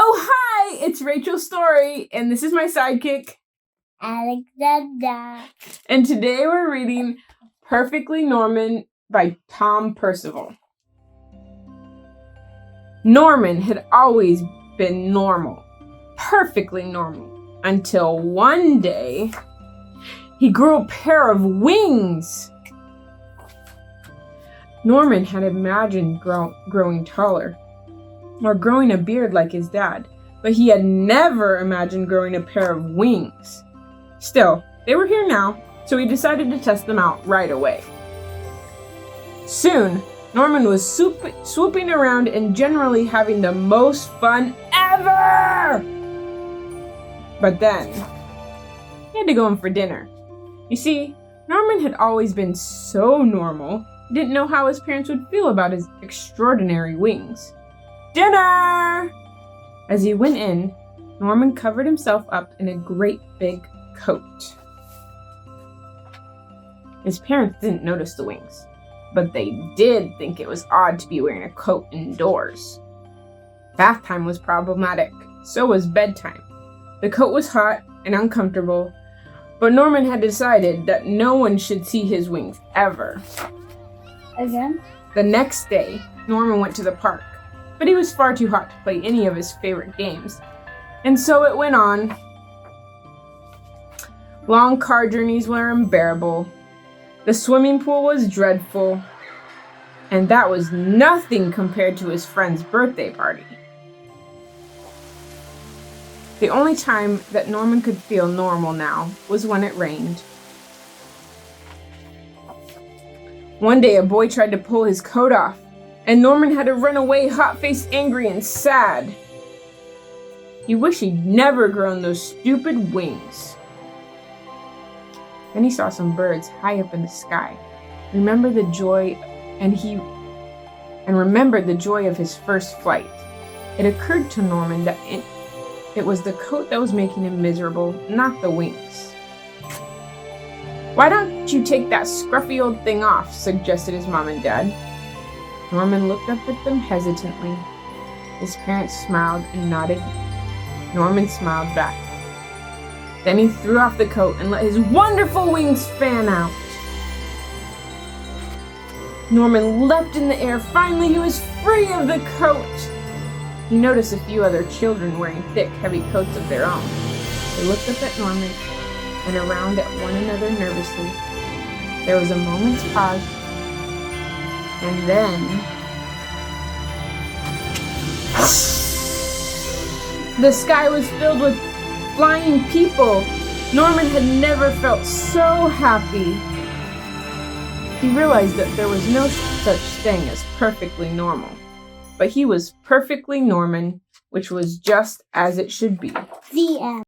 Oh, hi! It's Rachel's story, and this is my sidekick, Alexander. And today we're reading Perfectly Norman by Percival. Norman had always been normal, perfectly normal, until one day he grew a pair of wings. Norman had imagined growing taller, or growing a beard like his dad, but he had never imagined growing a pair of wings. Still, they were here now, so he decided to test them out right away. Soon, Norman was swooping around and generally having the most fun ever! But then, he had to go in for dinner. You see, Norman had always been so normal, he didn't know how his parents would feel about his extraordinary wings. Dinner! As he went in, Norman covered himself up in a great big coat. His parents didn't notice the wings, but they did think it was odd to be wearing a coat indoors. Bath time was problematic, so was bedtime. The coat was hot and uncomfortable, but Norman had decided that no one should see his wings ever. Again? The next day, Norman went to the park, but he was far too hot to play any of his favorite games, and so it went on. Long car journeys were unbearable. The swimming pool was dreadful, and that was nothing compared to his friend's birthday party. The only time that Norman could feel normal now was when it rained. One day a boy tried to pull his coat off, and Norman had to run away hot-faced, angry, and sad. He wished he'd never grown those stupid wings. Then he saw some birds high up in the sky. Remembered the joy of his first flight. It occurred to Norman that it was the coat that was making him miserable, not the wings. "Why don't you take that scruffy old thing off?" suggested his mom and dad. Norman looked up at them hesitantly. His parents smiled and nodded. Norman smiled back. Then he threw off the coat and let his wonderful wings fan out. Norman leapt in the air. Finally, he was free of the coat. He noticed a few other children wearing thick, heavy coats of their own. They looked up at Norman and around at one another nervously. There was a moment's pause, and then the sky was filled with flying people. Norman had never felt so happy. He realized that there was no such thing as perfectly normal, but he was perfectly Norman, which was just as it should be. The end.